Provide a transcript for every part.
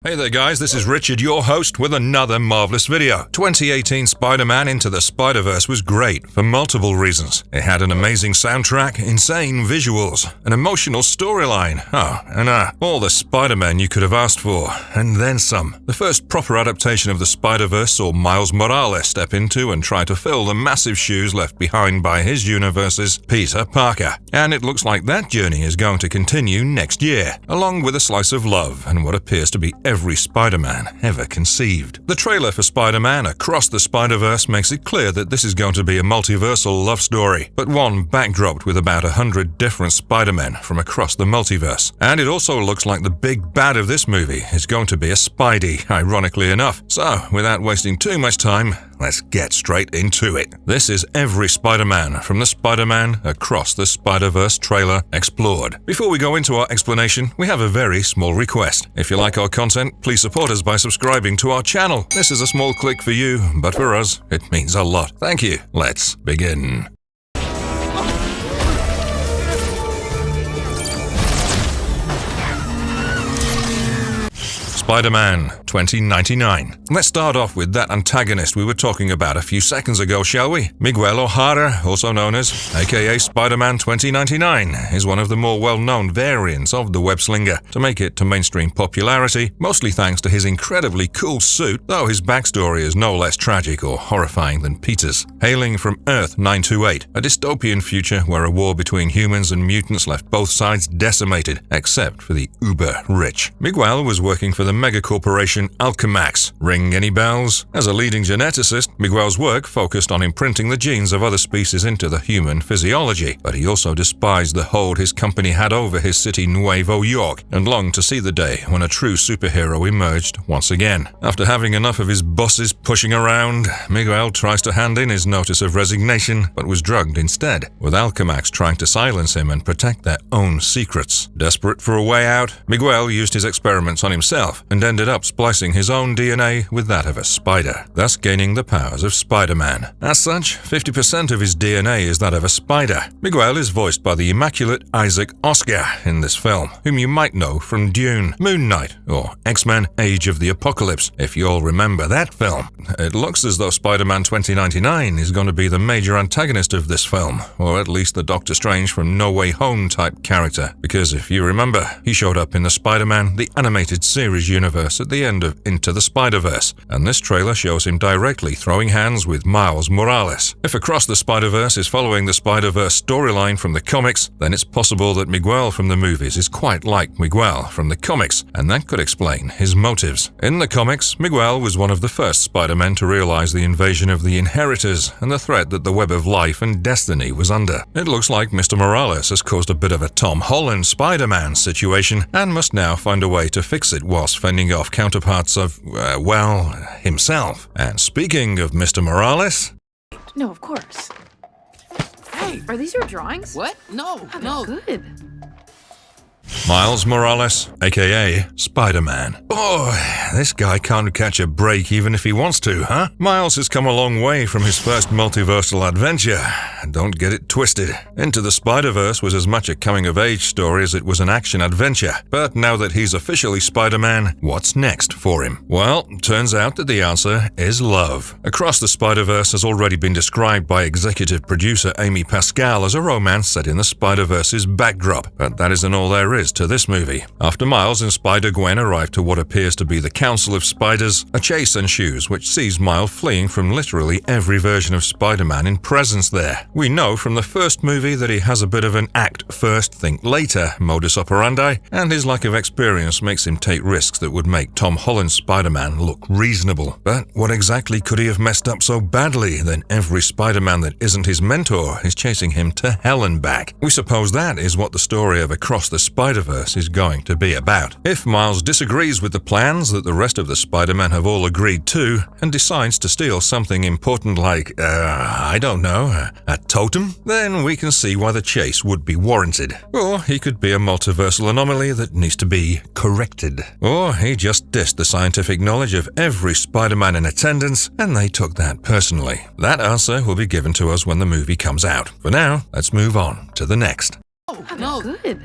Hey there guys, this is Richard, your host, with another marvelous video. 2018 Spider-Man Into the Spider-Verse was great for multiple reasons. It had an amazing soundtrack, insane visuals, an emotional storyline, and all the Spider-Man you could have asked for, and then some. The first proper adaptation of the Spider-Verse saw Miles Morales step into and try to fill the massive shoes left behind by his universe's Peter Parker. And it looks like that journey is going to continue next year, along with a slice of love and what appears to be every Spider-Man ever conceived. The trailer for Spider-Man Across the Spider-Verse makes it clear that this is going to be a multiversal love story, but one backdropped with about 100 different Spider-Men from across the multiverse. And it also looks like the big bad of this movie is going to be a Spidey, ironically enough. So, without wasting too much time, let's get straight into it. This is every Spider-Man from the Spider-Man Across the Spider-Verse trailer explored. Before we go into our explanation, we have a very small request. If you like our content, please support us by subscribing to our channel. This is a small click for you, but for us, it means a lot. Thank you. Let's begin. Spider-Man 2099. Let's start off with that antagonist we were talking about a few seconds ago, shall we? Miguel O'Hara, also known as aka Spider-Man 2099, is one of the more well-known variants of the web-slinger to make it to mainstream popularity, mostly thanks to his incredibly cool suit, though his backstory is no less tragic or horrifying than Peter's. Hailing from Earth 928, a dystopian future where a war between humans and mutants left both sides decimated, except for the uber-rich. Miguel was working for the mega-corporation Alchemax. Ring any bells? As a leading geneticist, Miguel's work focused on imprinting the genes of other species into the human physiology, but he also despised the hold his company had over his city Nuevo York and longed to see the day when a true superhero emerged once again. After having enough of his bosses pushing around, Miguel tries to hand in his notice of resignation, but was drugged instead, with Alchemax trying to silence him and protect their own secrets. Desperate for a way out, Miguel used his experiments on himself and ended up splicing his own DNA with that of a spider, thus gaining the powers of Spider-Man. As such, 50% of his DNA is that of a spider. Miguel is voiced by the immaculate Isaac Oscar in this film, whom you might know from Dune, Moon Knight, or X-Men Age of the Apocalypse, if you all remember that film. It looks as though Spider-Man 2099 is going to be the major antagonist of this film, or at least the Doctor Strange from No Way Home type character, because if you remember, he showed up in the Spider-Man the Animated Series universe at the end of Into the Spider-Verse, and this trailer shows him directly throwing hands with Miles Morales. If Across the Spider-Verse is following the Spider-Verse storyline from the comics, then it's possible that Miguel from the movies is quite like Miguel from the comics, and that could explain his motives. In the comics, Miguel was one of the first Spider-Men to realize the invasion of the Inheritors and the threat that the web of life and destiny was under. It looks like Mr. Morales has caused a bit of a Tom Holland Spider-Man situation and must now find a way to fix it whilst fending off counterparts of, himself. And speaking of Mr. Morales... No, of course. Hey, are these your drawings? What? No, no. Good. Miles Morales, aka Spider-Man. Boy, this guy can't catch a break even if he wants to, huh? Miles has come a long way from his first multiversal adventure. Don't get it twisted. Into the Spider-Verse was as much a coming-of-age story as it was an action-adventure. But now that he's officially Spider-Man, what's next for him? Well, turns out that the answer is love. Across the Spider-Verse has already been described by executive producer Amy Pascal as a romance set in the Spider-Verse's backdrop, but that isn't all there is to this movie. After Miles and Spider-Gwen arrive to what appears to be the Council of Spiders, a chase ensues which sees Miles fleeing from literally every version of Spider-Man in presence there. We know from the first movie that he has a bit of an act first, think later modus operandi, and his lack of experience makes him take risks that would make Tom Holland's Spider-Man look reasonable. But what exactly could he have messed up so badly that every Spider-Man that isn't his mentor is chasing him to hell and back? We suppose that is what the story of Across the Spider-Verse is going to be about. If Miles disagrees with the plans that the rest of the Spider-Men have all agreed to and decides to steal something important like, I don't know, a totem, then we can see why the chase would be warranted. Or he could be a multiversal anomaly that needs to be corrected. Or he just dissed the scientific knowledge of every Spider-Man in attendance and they took that personally. That answer will be given to us when the movie comes out. For now, let's move on to the next. Oh, no. Good.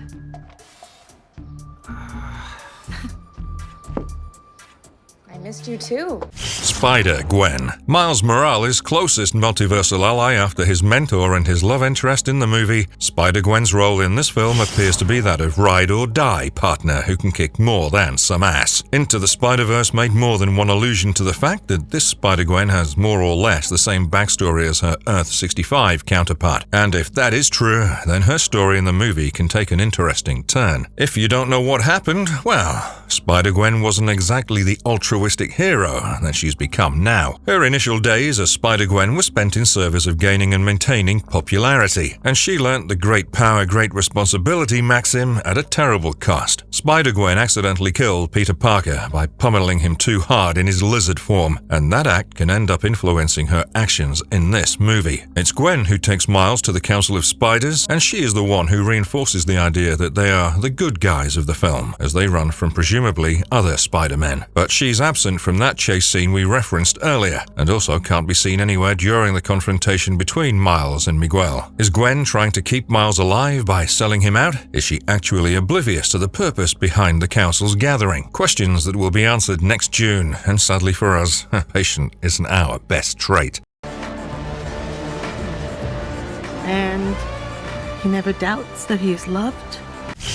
missed you too. Spider-Gwen, Miles Morales' closest multiversal ally after his mentor and his love interest in the movie. Spider-Gwen's role in this film appears to be that of ride-or-die partner who can kick more than some ass. Into the Spider-Verse made more than one allusion to the fact that this Spider-Gwen has more or less the same backstory as her Earth-65 counterpart. And if that is true, then her story in the movie can take an interesting turn. If you don't know what happened, well, Spider-Gwen wasn't exactly the altruistic hero that she's become now. Her initial days as Spider-Gwen were spent in service of gaining and maintaining popularity, and she learnt the great power, great responsibility maxim at a terrible cost. Spider-Gwen accidentally killed Peter Parker by pummeling him too hard in his lizard form, and that act can end up influencing her actions in this movie. It's Gwen who takes Miles to the Council of Spiders, and she is the one who reinforces the idea that they are the good guys of the film, as they run from presumably other Spider-Men. But she's absent from that chase scene we referenced earlier, and also can't be seen anywhere during the confrontation between Miles and Miguel. Is Gwen trying to keep Miles alive by selling him out? Is she actually oblivious to the purpose behind the Council's gathering? Questions that will be answered next June, and sadly for us, patient isn't our best trait. And he never doubts that he is loved.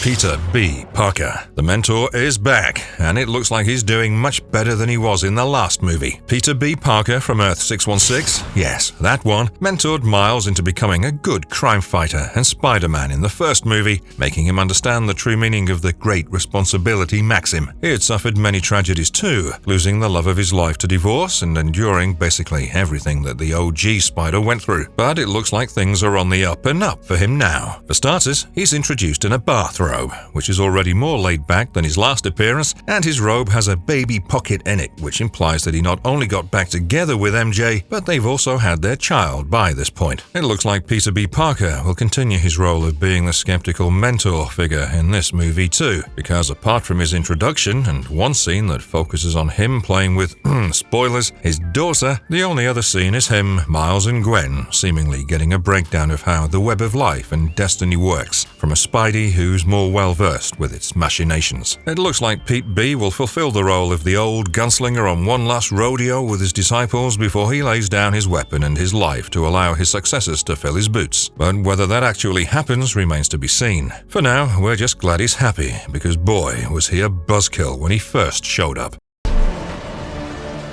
Peter B. Parker. The mentor is back, and it looks like he's doing much better than he was in the last movie. Peter B. Parker from Earth 616, yes, that one, mentored Miles into becoming a good crime fighter and Spider-Man in the first movie, making him understand the true meaning of the great responsibility maxim. He had suffered many tragedies too, losing the love of his life to divorce and enduring basically everything that the OG Spider went through. But it looks like things are on the up and up for him now. For starters, he's introduced in a bathrobe, which is already more laid back than his last appearance, and his robe has a baby pocket in it, which implies that he not only got back together with MJ, but they've also had their child by this point. It looks like Peter B. Parker will continue his role of being the skeptical mentor figure in this movie too, because apart from his introduction and one scene that focuses on him playing with, spoilers, his daughter, the only other scene is him, Miles and Gwen seemingly getting a breakdown of how the web of life and destiny works, from a Spidey who's more well-versed with its machinations. It looks like Pete B will fulfill the role of the old gunslinger on one last rodeo with his disciples before he lays down his weapon and his life to allow his successors to fill his boots. But whether that actually happens remains to be seen. For now, we're just glad he's happy, because boy, was he a buzzkill when he first showed up.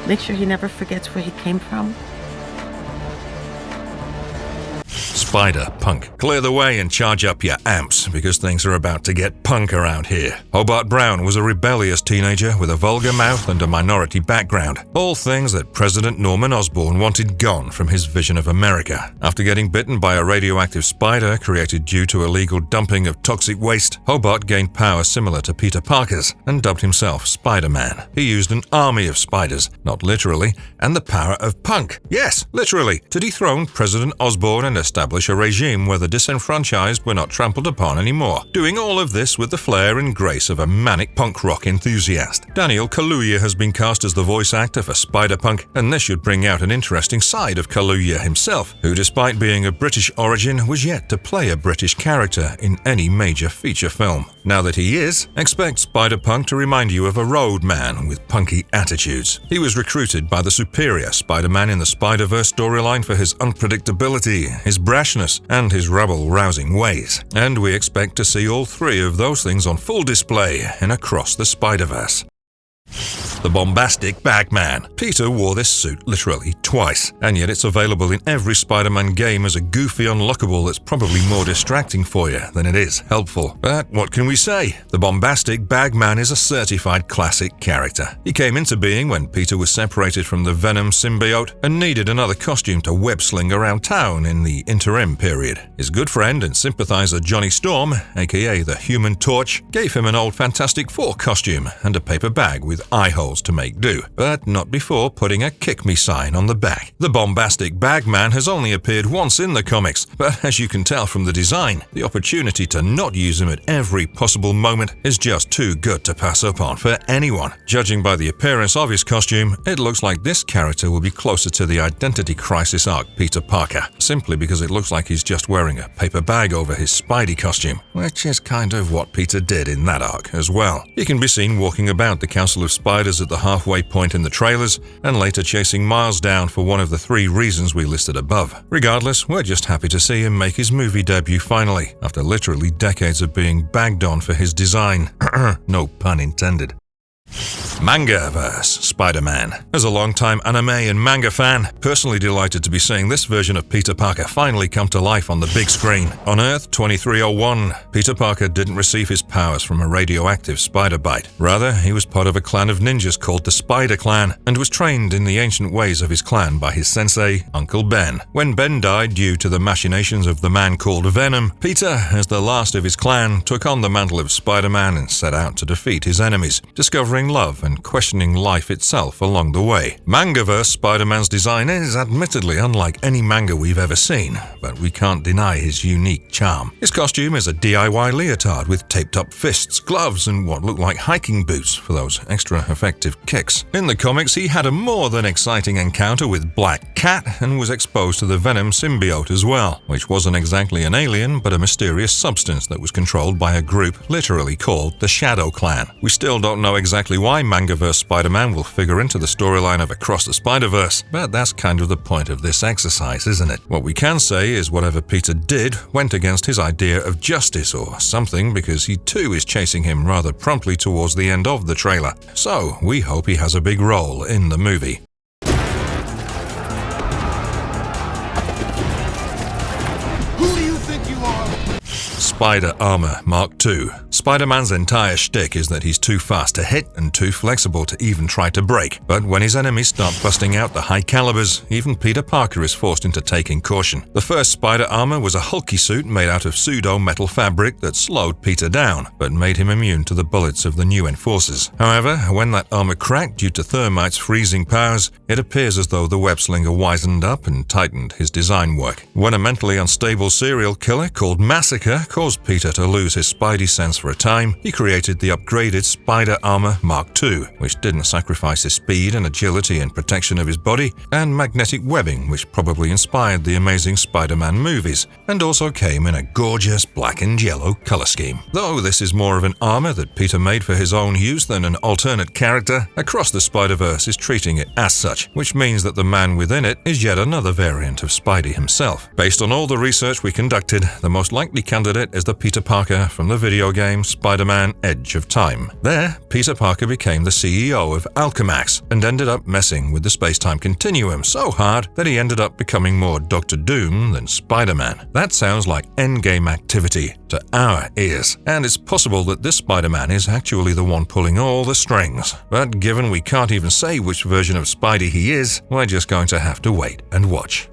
Make sure he never forgets where he came from. Spider-Punk. Clear the way and charge up your amps, because things are about to get punk around here. Hobart Brown was a rebellious teenager with a vulgar mouth and a minority background. All things that President Norman Osborn wanted gone from his vision of America. After getting bitten by a radioactive spider created due to illegal dumping of toxic waste, Hobart gained power similar to Peter Parker's and dubbed himself Spider-Man. He used an army of spiders, not literally, and the power of punk, yes, literally, to dethrone President Osborn and establish a regime where the disenfranchised were not trampled upon anymore. Doing all of this with the flair and grace of a manic punk rock enthusiast. Daniel Kaluuya has been cast as the voice actor for Spider-Punk, and this should bring out an interesting side of Kaluuya himself, who despite being of British origin was yet to play a British character in any major feature film. Now that he is, expect Spider-Punk to remind you of a road man with punky attitudes. He was recruited by the superior Spider-Man in the Spider-Verse storyline for his unpredictability, his brashness, and his rabble-rousing ways. And we expect to see all three of those things on full display in Across the Spider-Verse. The bombastic Bagman. Peter wore this suit literally twice, and yet it's available in every Spider-Man game as a goofy unlockable that's probably more distracting for you than it is helpful. But what can we say? The bombastic Bagman is a certified classic character. He came into being when Peter was separated from the Venom symbiote and needed another costume to web-sling around town in the interim period. His good friend and sympathizer Johnny Storm, aka the Human Torch, gave him an old Fantastic Four costume and a paper bag with eye holes to make do, but not before putting a kick me sign on the back. The bombastic Bagman has only appeared once in the comics, but as you can tell from the design, the opportunity to not use him at every possible moment is just too good to pass up on for anyone. Judging by the appearance of his costume, it looks like this character will be closer to the Identity Crisis arc Peter Parker, simply because it looks like he's just wearing a paper bag over his Spidey costume, which is kind of what Peter did in that arc as well. He can be seen walking about the Council of of spiders at the halfway point in the trailers, and later chasing Miles down for one of the 3 reasons we listed above. Regardless, we're just happy to see him make his movie debut finally, after literally decades of being bagged on for his design. No pun intended. Manga-verse Spider-Man. As a longtime anime and manga fan, personally delighted to be seeing this version of Peter Parker finally come to life on the big screen. On Earth 2301, Peter Parker didn't receive his powers from a radioactive spider bite. Rather, he was part of a clan of ninjas called the Spider Clan, and was trained in the ancient ways of his clan by his sensei, Uncle Ben. When Ben died due to the machinations of the man called Venom, Peter, as the last of his clan, took on the mantle of Spider-Man and set out to defeat his enemies, discovering love and questioning life itself along the way. Manga-verse Spider-Man's design is admittedly unlike any manga we've ever seen, but we can't deny his unique charm. His costume is a DIY leotard with taped-up fists, gloves, and what look like hiking boots for those extra effective kicks. In the comics, he had a more than exciting encounter with Black Cat and was exposed to the Venom symbiote as well, which wasn't exactly an alien but a mysterious substance that was controlled by a group literally called the Shadow Clan. We still don't know exactly why Manga-verse Spider-Man will figure into the storyline of Across the Spider-Verse, but that's kind of the point of this exercise, isn't it? What we can say is whatever Peter did went against his idea of justice or something, because he too is chasing him rather promptly towards the end of the trailer. So we hope he has a big role in the movie. Who do you think you are? Spider Armor Mark II. Spider-Man's entire shtick is that he's too fast to hit and too flexible to even try to break. But when his enemies start busting out the high calibers, even Peter Parker is forced into taking caution. The first Spider Armor was a hulky suit made out of pseudo-metal fabric that slowed Peter down, but made him immune to the bullets of the new Enforcers. However, when that armor cracked due to Thermite's freezing powers, it appears as though the web-slinger wizened up and tightened his design work. When a mentally unstable serial killer called Massacre caused Peter to lose his spidey sense for a time, he created the upgraded Spider Armor Mark II, which didn't sacrifice his speed and agility in protection of his body, and magnetic webbing, which probably inspired the Amazing Spider-Man movies, and also came in a gorgeous black and yellow color scheme. Though this is more of an armor that Peter made for his own use than an alternate character, Across the Spider-Verse is treating it as such, which means that the man within it is yet another variant of Spidey himself. Based on all the research we conducted, the most likely candidate is the Peter Parker from the video game Spider-Man Edge of Time. There, Peter Parker became the CEO of Alchemax and ended up messing with the space-time continuum so hard that he ended up becoming more Dr. Doom than Spider-Man. That sounds like endgame activity to our ears, and it's possible that this Spider-Man is actually the one pulling all the strings. But given we can't even say which version of Spidey he is, we're just going to have to wait and watch.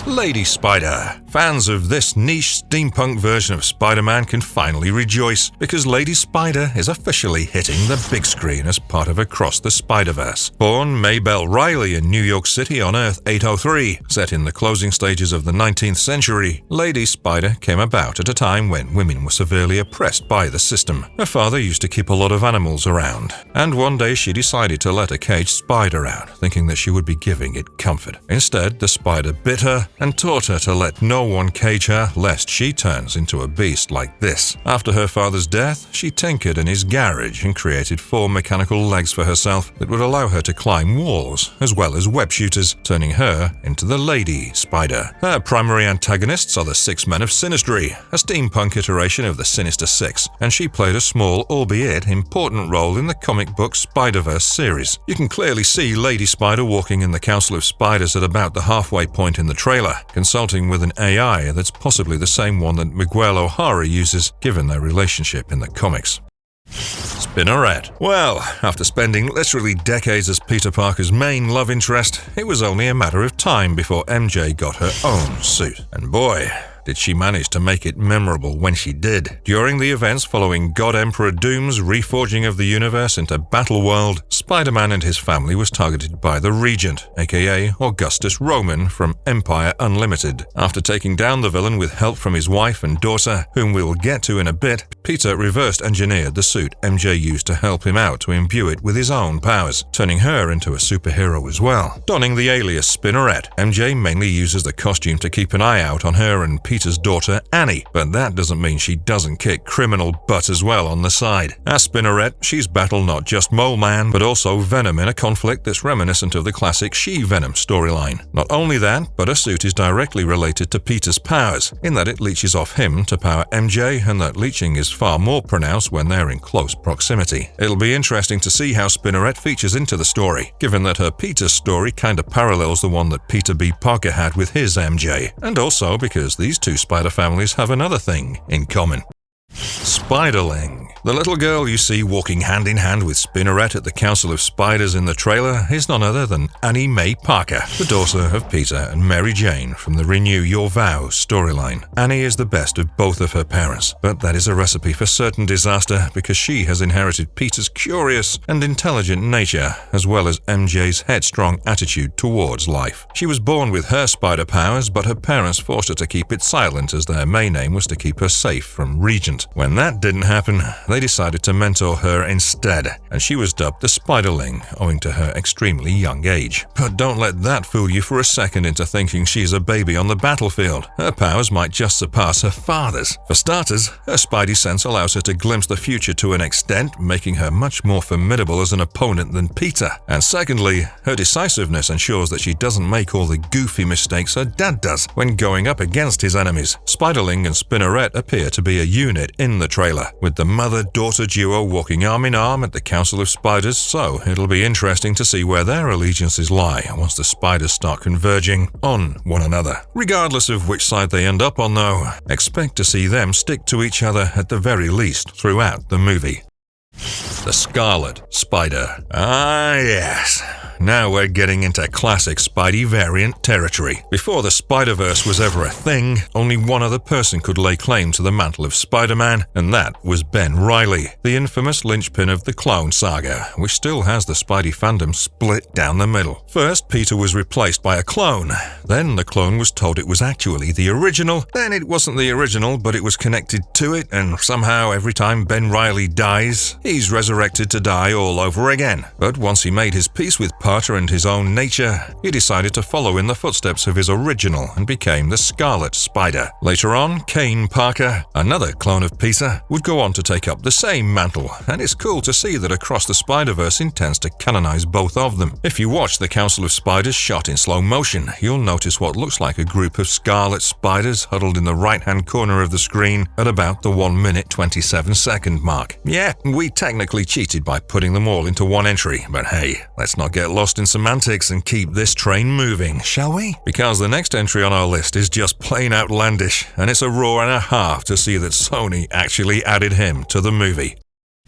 Lady Spider. Fans of this niche steampunk version of Spider-Man can finally rejoice, because Lady Spider is officially hitting the big screen as part of Across the Spider-Verse. Born Maybelle Riley in New York City on Earth 803, set in the closing stages of the 19th century, Lady Spider came about at a time when women were severely oppressed by the system. Her father used to keep a lot of animals around, and one day she decided to let a caged spider out, thinking that she would be giving it comfort. Instead, the spider bit her and taught her to let no one cage her lest she turns into a beast like this. After her father's death, she tinkered in his garage and created 4 mechanical legs for herself that would allow her to climb walls, as well as web shooters, turning her into the Lady Spider. Her primary antagonists are the 6 Men of Sinistry, a steampunk iteration of the Sinister Six, and she played a small, albeit important role in the comic book Spider-Verse series. You can clearly see Lady Spider walking in the Council of Spiders at about the halfway point in the trailer, consulting with an AI that's possibly the same one that Miguel O'Hara uses, given their relationship in the comics. Spinneret. Well, after spending literally decades as Peter Parker's main love interest, it was only a matter of time before MJ got her own suit. And boy, did she manage to make it memorable when she did. During the events following God Emperor Doom's reforging of the universe into Battleworld, Spider-Man and his family was targeted by the Regent, aka Augustus Roman from Empire Unlimited. After taking down the villain with help from his wife and daughter, whom we will get to in a bit, Peter reversed engineered the suit MJ used to help him out to imbue it with his own powers, turning her into a superhero as well. Donning the alias Spinneret, MJ mainly uses the costume to keep an eye out on her and Peter Peter's daughter, Annie, but that doesn't mean she doesn't kick criminal butt as well on the side. As Spinneret, she's battled not just Mole Man, but also Venom in a conflict that's reminiscent of the classic She-Venom storyline. Not only that, but her suit is directly related to Peter's powers, in that it leeches off him to power MJ, and that leeching is far more pronounced when they're in close proximity. It'll be interesting to see how Spinneret features into the story, given that her Peter story kinda parallels the one that Peter B. Parker had with his MJ, and also because these two spider families have another thing in common. Spiderling. The little girl you see walking hand in hand with Spinneret at the Council of Spiders in the trailer is none other than Annie Mae Parker, the daughter of Peter and Mary Jane from the Renew Your Vows storyline. Annie is the best of both of her parents, but that is a recipe for certain disaster because she has inherited Peter's curious and intelligent nature, as well as MJ's headstrong attitude towards life. She was born with her spider powers, but her parents forced her to keep it silent as their main aim was to keep her safe from Regent. When that didn't happen, they decided to mentor her instead, and she was dubbed the Spiderling, owing to her extremely young age. But don't let that fool you for a second into thinking she's a baby on the battlefield. Her powers might just surpass her father's. For starters, her spidey sense allows her to glimpse the future to an extent, making her much more formidable as an opponent than Peter. And secondly, her decisiveness ensures that she doesn't make all the goofy mistakes her dad does when going up against his enemies. Spiderling and Spinneret appear to be a unit in the trailer, with the mother-daughter duo walking arm in arm at the Council of Spiders, so it'll be interesting to see where their allegiances lie once the spiders start converging on one another. Regardless of which side they end up on though, expect to see them stick to each other at the very least throughout the movie. The Scarlet Spider. Ah yes. Now we're getting into classic Spidey variant territory. Before the Spider-Verse was ever a thing, only one other person could lay claim to the mantle of Spider-Man, and that was Ben Reilly, the infamous linchpin of the Clone Saga, which still has the Spidey fandom split down the middle. First, Peter was replaced by a clone. Then the clone was told it was actually the original. Then it wasn't the original, but it was connected to it, and somehow every time Ben Reilly dies, he's resurrected to die all over again. But once he made his peace with Parker and his own nature, he decided to follow in the footsteps of his original and became the Scarlet Spider. Later on, Kane Parker, another clone of Peter, would go on to take up the same mantle, and it's cool to see that Across the Spider-Verse intends to canonize both of them. If you watch the Council of Spiders shot in slow motion, you'll notice what looks like a group of Scarlet Spiders huddled in the right-hand corner of the screen at about the 1 minute 27 second mark. Yeah, we technically cheated by putting them all into one entry, but hey, let's not get lost in semantics and keep this train moving, shall we? Because the next entry on our list is just plain outlandish, and it's a roar and a half to see that Sony actually added him to the movie.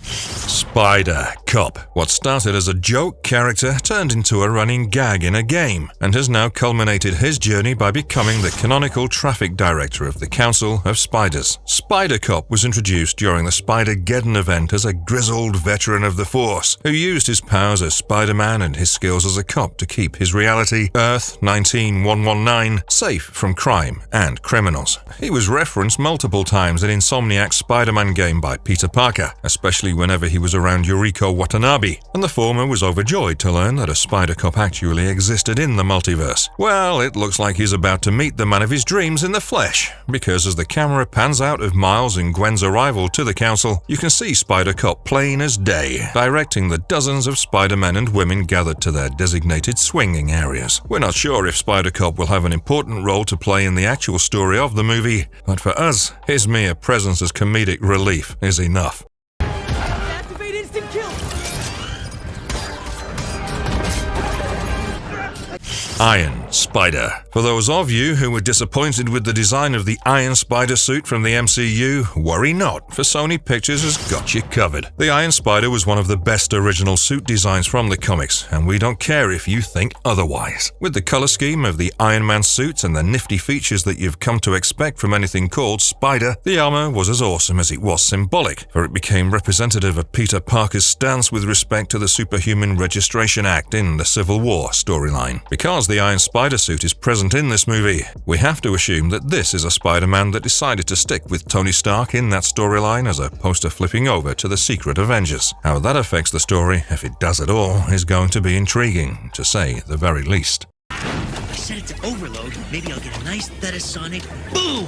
Spider Cop. What started as a joke character turned into a running gag in a game, and has now culminated his journey by becoming the canonical traffic director of the Council of Spiders. Spider Cop was introduced during the Spider-Geddon event as a grizzled veteran of the Force, who used his powers as Spider-Man and his skills as a cop to keep his reality, Earth 19119, safe from crime and criminals. He was referenced multiple times in Insomniac's Spider-Man game by Peter Parker, especially whenever he was around Yuriko Watanabe, and the former was overjoyed to learn that a Spider Cop actually existed in the multiverse. Well, it looks like he's about to meet the man of his dreams in the flesh, because as the camera pans out of Miles and Gwen's arrival to the council, you can see Spider Cop plain as day, directing the dozens of Spider-Men and women gathered to their designated swinging areas. We're not sure if Spider Cop will have an important role to play in the actual story of the movie, but for us, his mere presence as comedic relief is enough. Activate instant kill! Iron Spider. For those of you who were disappointed with the design of the Iron Spider suit from the MCU, worry not, for Sony Pictures has got you covered. The Iron Spider was one of the best original suit designs from the comics, and we don't care if you think otherwise. With the color scheme of the Iron Man suit and the nifty features that you've come to expect from anything called Spider, the armor was as awesome as it was symbolic, for it became representative of Peter Parker's stance with respect to the Superhuman Registration Act in the Civil War storyline. Because the Iron Spider suit is present in this movie, we have to assume that this is a Spider-Man that decided to stick with Tony Stark in that storyline as opposed to flipping over to the Secret Avengers. How that affects the story, if it does at all, is going to be intriguing, to say the very least. set it to overload, maybe I'll get a nice Thetasonic boom!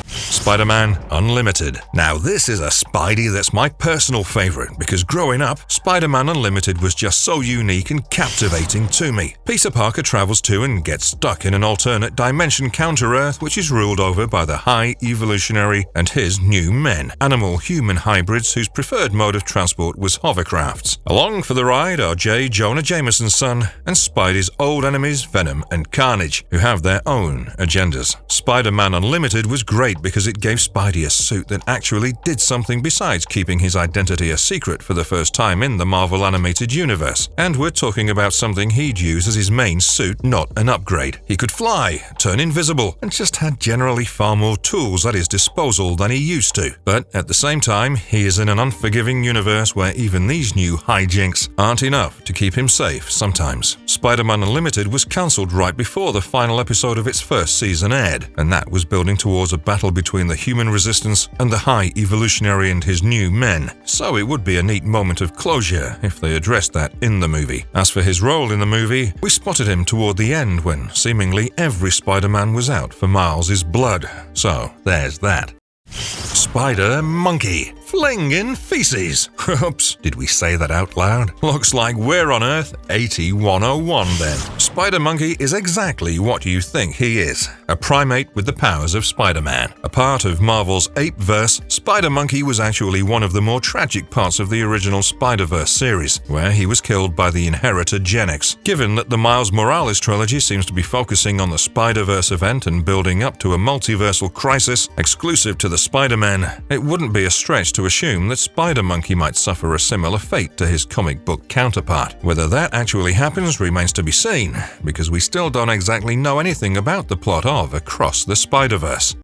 Spider-Man Unlimited. Now this is a Spidey that's my personal favorite because growing up, Spider-Man Unlimited was just so unique and captivating to me. Peter Parker travels to and gets stuck in an alternate dimension counter-Earth which is ruled over by the High Evolutionary and his new men, animal-human hybrids whose preferred mode of transport was hovercrafts. Along for the ride are J. Jonah Jameson's son and Spidey's old enemies Venom and Carnage, who have their own agendas. Spider-Man Unlimited was great because it gave Spidey a suit that actually did something besides keeping his identity a secret for the first time in the Marvel animated universe. And we're talking about something he'd use as his main suit, not an upgrade. He could fly, turn invisible, and just had generally far more tools at his disposal than he used to. But at the same time, he is in an unforgiving universe where even these new hijinks aren't enough to keep him safe sometimes. Spider-Man Unlimited was cancelled right before the final episode of its first season aired, and that was building towards a battle between the human resistance and the High Evolutionary and his new men. So it would be a neat moment of closure if they addressed that in the movie. As for his role in the movie, we spotted him toward the end when seemingly every Spider-Man was out for Miles' blood. So there's that. Spider-Monkey. Flingin' feces. Oops, did we say that out loud? Looks like we're on Earth 8101 then. Spider-Monkey is exactly what you think he is. A primate with the powers of Spider-Man. A part of Marvel's Ape-verse, Spider-Monkey was actually one of the more tragic parts of the original Spider-Verse series, where he was killed by the inheritor Gen X. Given that the Miles Morales trilogy seems to be focusing on the Spider-Verse event and building up to a multiversal crisis exclusive to the Spider-Man, it wouldn't be a stretch to assume that Spider-Monkey might suffer a similar fate to his comic book counterpart. Whether that actually happens remains to be seen, because we still don't exactly know anything about the plot of Across the Spider-Verse.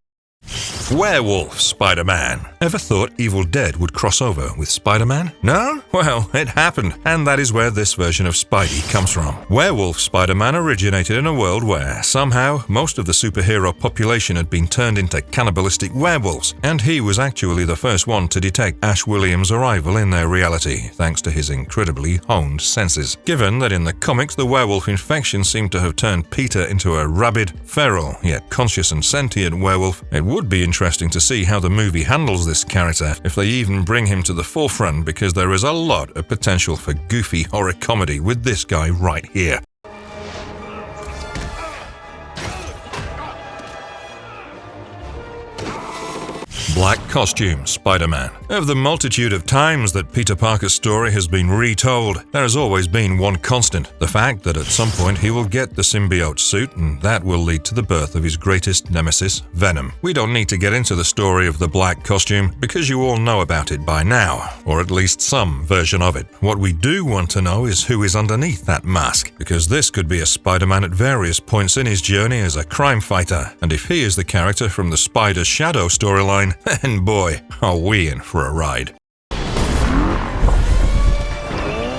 Werewolf Spider-Man. Ever thought Evil Dead would cross over with Spider-Man? No? Well, it happened, and that is where this version of Spidey comes from. Werewolf Spider-Man originated in a world where, somehow, most of the superhero population had been turned into cannibalistic werewolves, and he was actually the first one to detect Ash Williams' arrival in their reality, thanks to his incredibly honed senses. Given that in the comics the werewolf infection seemed to have turned Peter into a rabid, feral, yet conscious and sentient werewolf, it would be interesting to see how the movie handles this character, if they even bring him to the forefront, because there is a lot of potential for goofy horror comedy with this guy right here. Black Costume Spider-Man. Of the multitude of times that Peter Parker's story has been retold, there has always been one constant: the fact that at some point he will get the symbiote suit, and that will lead to the birth of his greatest nemesis, Venom. We don't need to get into the story of the Black Costume, because you all know about it by now, or at least some version of it. What we do want to know is who is underneath that mask, because this could be a Spider-Man at various points in his journey as a crime fighter, and if he is the character from the Spider's Shadow storyline, then boy, are we in for a ride.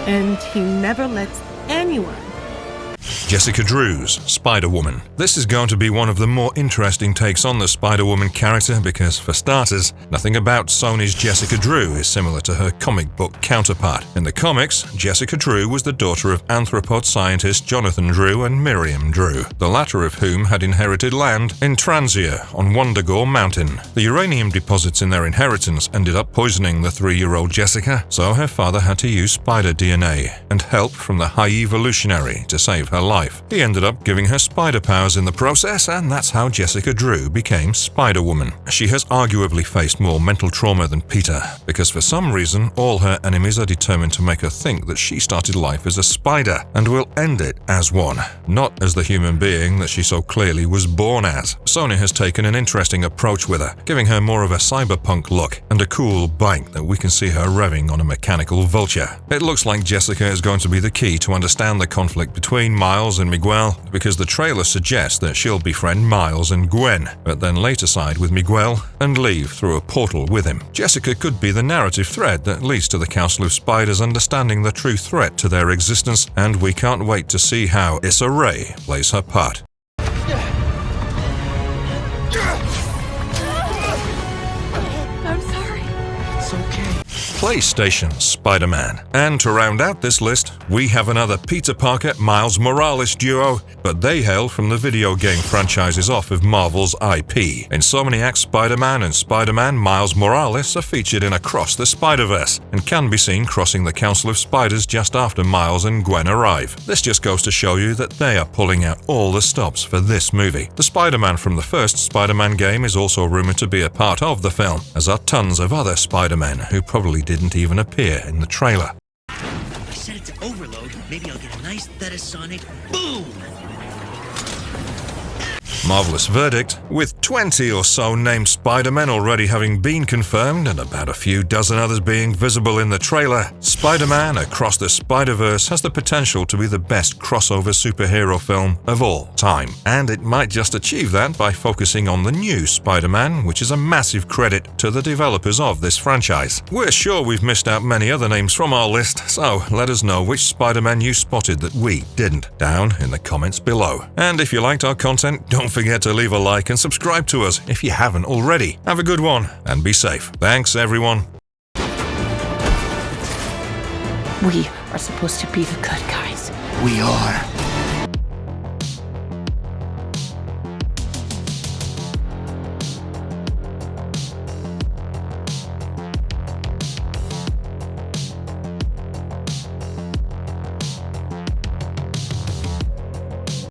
And he never lets anyone. Jessica Drew's Spider-Woman. This is going to be one of the more interesting takes on the Spider-Woman character because, for starters, nothing about Sony's Jessica Drew is similar to her comic book counterpart. In the comics, Jessica Drew was the daughter of anthropod scientist Jonathan Drew and Miriam Drew, the latter of whom had inherited land in Transia on Wundagore Mountain. The uranium deposits in their inheritance ended up poisoning the 3-year-old Jessica, so her father had to use spider DNA and help from the High Evolutionary to save her life. He ended up giving her spider powers in the process, and that's how Jessica Drew became Spider-Woman. She has arguably faced more mental trauma than Peter, because for some reason all her enemies are determined to make her think that she started life as a spider, and will end it as one, not as the human being that she so clearly was born as. Sony has taken an interesting approach with her, giving her more of a cyberpunk look, and a cool bike that we can see her revving on a mechanical vulture. It looks like Jessica is going to be the key to understand the conflict between Miles and Miguel, because the trailer suggests that she'll befriend Miles and Gwen, but then later side with Miguel and leave through a portal with him. Jessica could be the narrative thread that leads to the Council of Spiders understanding the true threat to their existence, and we can't wait to see how Issa Rae plays her part. I'm sorry. It's okay. PlayStation Spider-Man. And to round out this list, we have another Peter Parker-Miles Morales duo, but they hail from the video game franchises off of Marvel's IP. Insomniac's Spider-Man and Spider-Man Miles Morales are featured in Across the Spider-Verse and can be seen crossing the Council of Spiders just after Miles and Gwen arrive. This just goes to show you that they are pulling out all the stops for this movie. The Spider-Man from the first Spider-Man game is also rumored to be a part of the film, as are tons of other Spider-Men who probably didn't even appear in the trailer. If I set it to overload, maybe I'll get a nice Thetasonic boom! Marvelous verdict, with 20 or so named Spider-Men already having been confirmed and about a few dozen others being visible in the trailer, Spider-Man Across the Spider-Verse has the potential to be the best crossover superhero film of all time. And it might just achieve that by focusing on the new Spider-Man, which is a massive credit to the developers of this franchise. We're sure we've missed out many other names from our list, so let us know which Spider-Man you spotted that we didn't, down in the comments below. And if you liked our content, don't forget to leave a like and subscribe to us if you haven't already. Have a good one and be safe. Thanks, everyone. We are supposed to be the good guys. We are.